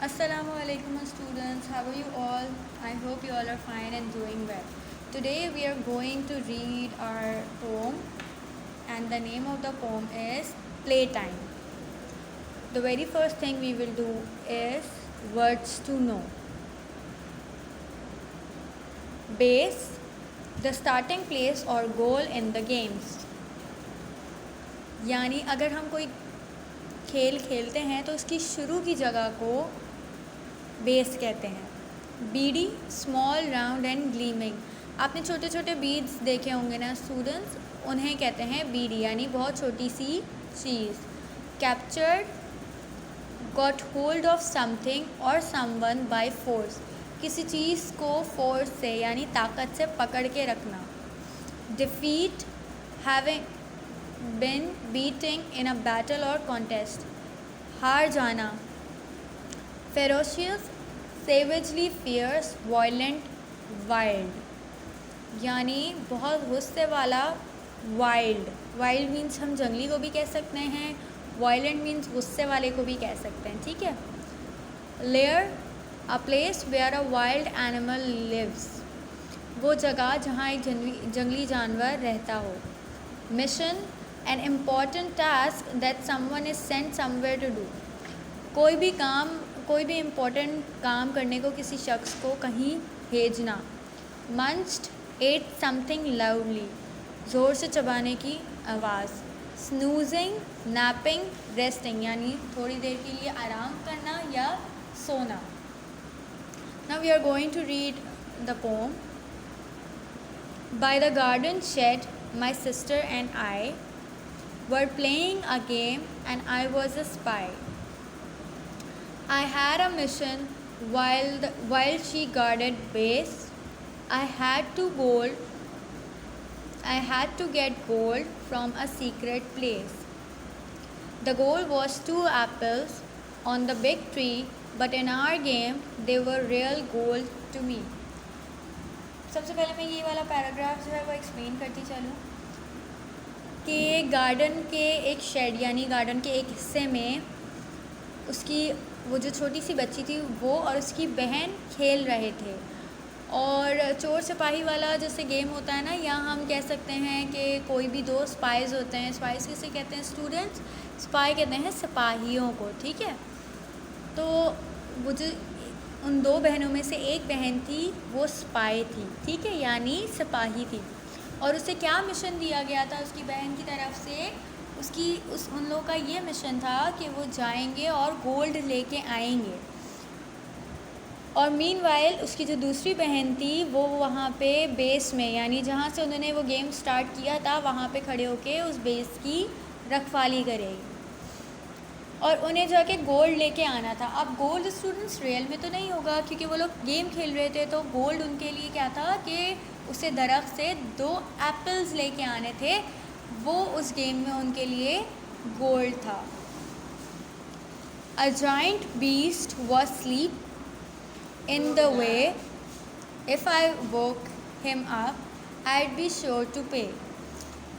Assalamu alaikum students, how are you all? I hope you all are fine and doing well. Today we are going to read our poem and the name of the poem is Playtime. The very first thing we will do is words to know. Base, the starting place or goal in the games. यानी अगर हम कोई खेल खेलते हैं तो उसकी शुरू की जगह को बेस कहते हैं। Beady, small round and gleaming. आपने छोटे छोटे बीड्स देखे होंगे ना स्टूडेंट्स, उन्हें कहते हैं बीडी यानी बहुत छोटी सी चीज़। Captured, got hold of something और समवन बाय फोर्स, किसी चीज़ को फोर्स से यानी ताकत से पकड़ के रखना। Defeat, having been beating in a battle और कॉन्टेस्ट, हार जाना। Ferocious, savagely fierce, violent, wild यानी बहुत गुस्से वाला। वाइल्ड, वाइल्ड मीन्स हम जंगली को भी कह सकते हैं, वायलेंट मीन्स गुस्से वाले को भी कह सकते हैं, ठीक है। Lair, a place where a wild animal lives, वो जगह जहाँ एक जंगली जानवर रहता हो। Mission, an important task that someone is sent somewhere to do, कोई भी इम्पोर्टेंट काम करने को किसी शख्स को कहीं भेजना। मंच्ड, एट समथिंग लाउडली, ज़ोर से चबाने की आवाज़। स्नूजिंग, नैपिंग, रेस्टिंग यानी थोड़ी देर के लिए आराम करना या सोना। Now we are going to read the poem. By the garden shed my sister and I were playing a game and I was a spy. I had a mission while she guarded base. I had to get gold from a secret place. The goal was 2 apples on the big tree, but in our game they were real gold to me. सबसे पहले मैं ये वाला paragraph जो है वो explain करती चलूँ कि गार्डन के एक शेड यानी गार्डन के एक हिस्से में उसकी वो जो छोटी सी बच्ची थी वो और उसकी बहन खेल रहे थे। और चोर सिपाही वाला जैसे गेम होता है ना, यहाँ हम कह सकते हैं कि कोई भी 2 स्पाइज होते हैं। स्पाइज किसे कहते हैं स्टूडेंट्स? स्पाई कहते हैं सिपाहियों को, ठीक है। तो वो जो उन 2 बहनों में से एक बहन थी वो स्पाई थी, ठीक है, यानी सिपाही थी। और उसे क्या मिशन दिया गया था उसकी बहन की तरफ से? उन लोगों का ये मिशन था कि वो जाएंगे और गोल्ड लेके आएंगे। और मीनवाइल उसकी जो दूसरी बहन थी वो वहाँ पे बेस में यानी जहाँ से उन्होंने वो गेम स्टार्ट किया था वहाँ पे खड़े होके उस बेस की रखवाली करेगी और उन्हें जाके गोल्ड लेके आना था। अब गोल्ड स्टूडेंट्स रियल में तो नहीं होगा क्योंकि वो लोग गेम खेल रहे थे, तो गोल्ड उनके लिए क्या था कि उसे दरख्त से 2 एप्पल्स लेके आने थे, वो उस गेम में उनके लिए गोल्ड था। A giant beast was asleep in the way. If I woke him up, I'd be sure to pay.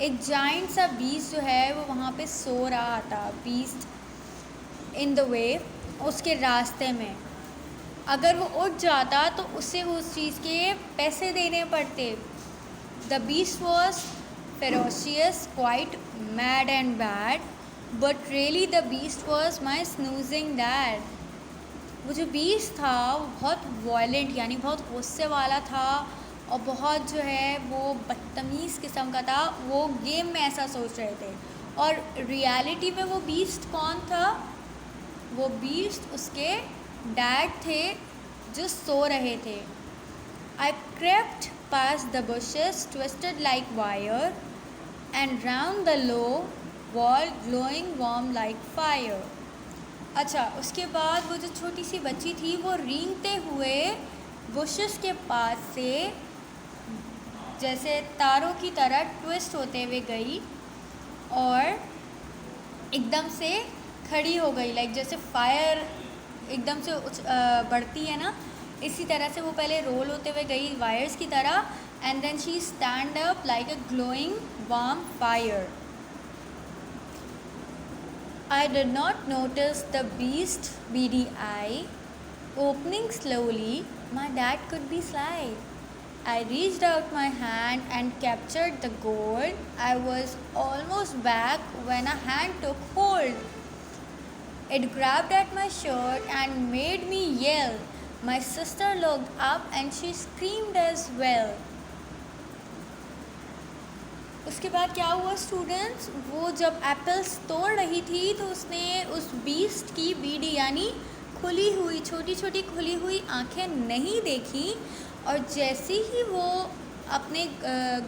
एक जाइंट सा बीस्ट जो है वो वहाँ पे सो रहा था। बीस्ट इन द वे, उसके रास्ते में। अगर वो उठ जाता तो उसे उस चीज़ के पैसे देने पड़ते। The beast was ferocious, quite mad and bad, but really the beast was my snoozing dad. वो जो बीस्ट था वो बहुत वायलेंट यानी बहुत गुस्से वाला था और बहुत जो है वो बदतमीज़ किस्म का था। वो गेम में ऐसा सोच रहे थे और रियलिटी में वो बीस्ट कौन था? वो बीस्ट उसके डैड थे जो सो रहे थे। I crept past the bushes, twisted like wire, and round the low wall glowing warm like fire. अच्छा, उसके बाद वो जो छोटी सी बच्ची थी वो रेंगते हुए बुशेस के पास से जैसे तारों की तरह ट्विस्ट होते हुए गई और एकदम से खड़ी हो गई। लाइक जैसे फायर एकदम से बढ़ती है ना, इसी तरह से वो पहले रोल होते हुए गई वायर्स की तरह, and then she stand up like a glowing warm fire. I did not notice the beast's beady eye. Opening slowly, my dad could be sly. I reached out my hand and captured the gold. I was almost back when a hand took hold. It grabbed at my shirt and made me yell. My sister looked up and she screamed as well. उसके बाद क्या हुआ students, वो जब apples तोड़ रही थी तो उसने उस बीस्ट की बीडी यानी खुली हुई छोटी छोटी खुली हुई आंखें नहीं देखी, और जैसे ही वो अपने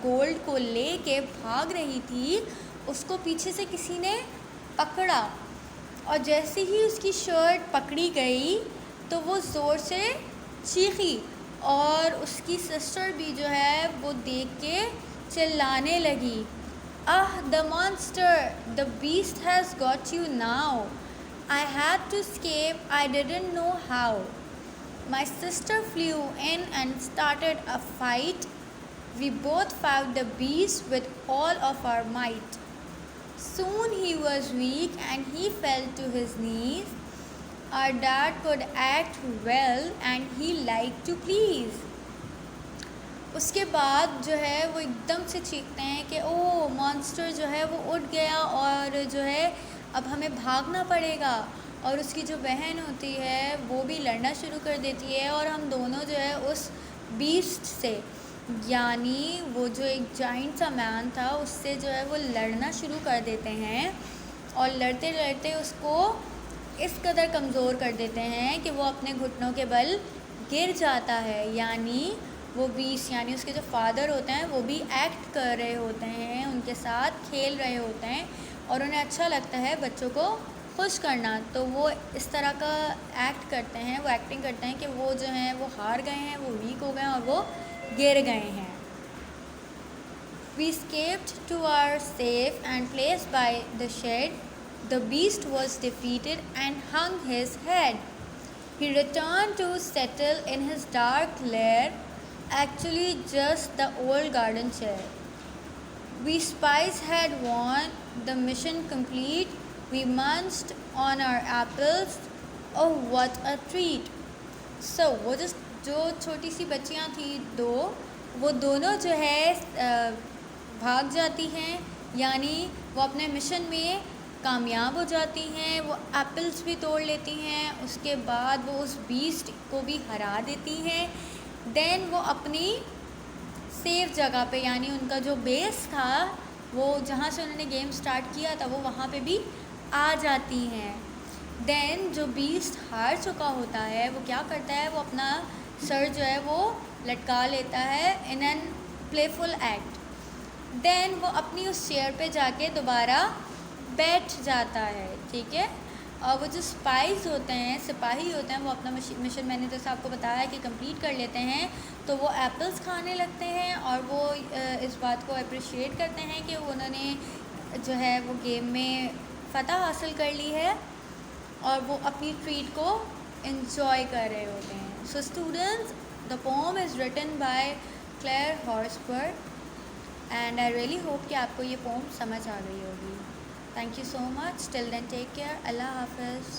गोल्ड को लेके भाग रही थी उसको पीछे से किसी ने पकड़ा, और जैसे ही उसकी शर्ट पकड़ी गई तो वो ज़ोर से चीखी, और उसकी सिस्टर भी जो है वो देख के चिल्लाने लगी, the monster, the beast has got you now, I had to escape, I didn't know how. My sister flew in and started a fight. We both fought the beast with all of our might. Soon he was weak and he fell to his knees. Our dad could act well and he liked to please. उसके बाद जो है वो एकदम से चीखते हैं कि ओह monster जो है वो उठ गया और जो है अब हमें भागना पड़ेगा, और उसकी जो बहन होती है वो भी लड़ना शुरू कर देती है, और हम दोनों जो है उस बीस्ट से यानी वो जो एक जाइंट सा मैन था उससे जो है वो लड़ना शुरू कर देते हैं, और लड़ते लड़ते उसको इस कदर कमज़ोर कर देते हैं कि वो अपने घुटनों के बल गिर जाता है। यानी वो बीस्ट यानी उसके जो फादर होते हैं वो भी एक्ट कर रहे होते हैं, उनके साथ खेल रहे होते हैं, और उन्हें अच्छा लगता है बच्चों को खुश करना, तो वो इस तरह का एक्ट करते हैं, वो एक्टिंग करते हैं कि वो जो हैं वो हार गए हैं, वो वीक हो गए हैं और वो गिर गए हैं। We escaped to our safe and place by the shed. The beast was defeated and hung his head. He returned to settle in his dark lair, actually just the old garden chair. We spies had won, the mission complete. We munched on our apples. Oh, what a treat! So वो जो छोटी सी बच्चियाँ थी दो, वो दोनों जो है भाग जाती हैं, यानी वो अपने मिशन में कामयाब हो जाती हैं, वो एप्पल्स भी तोड़ लेती हैं, उसके बाद वो उस बीस्ट को भी हरा देती हैं। देन वो अपनी सेफ जगह पे यानी उनका जो बेस था वो जहाँ से उन्होंने गेम स्टार्ट किया था वो वहाँ पे भी आ जाती हैं। देन जो बीस्ट हार चुका होता है वो क्या करता है, वो अपना सर जो है वो लटका लेता है in an playful act. Then वो अपनी उस चेयर पे जाके दोबारा बैठ जाता है, ठीक है। और वो जो स्पाइस होते हैं, सिपाही होते हैं, वो अपना मिशन मैंने जैसे आपको बताया कि कंप्लीट कर लेते हैं, तो वो एप्पल्स खाने लगते हैं और वो इस बात को अप्रिशिएट करते हैं कि उन्होंने जो है वो गेम में फ़तह हासिल कर ली है और वो अपनी ट्रीट को इन्जॉय कर रहे होते हैं। So students, the poem is written by Clare Horsburgh and I really hope कि आपको ये पोम समझ आ गई होगी। Thank you so much. Till then, take care. Allah Hafiz.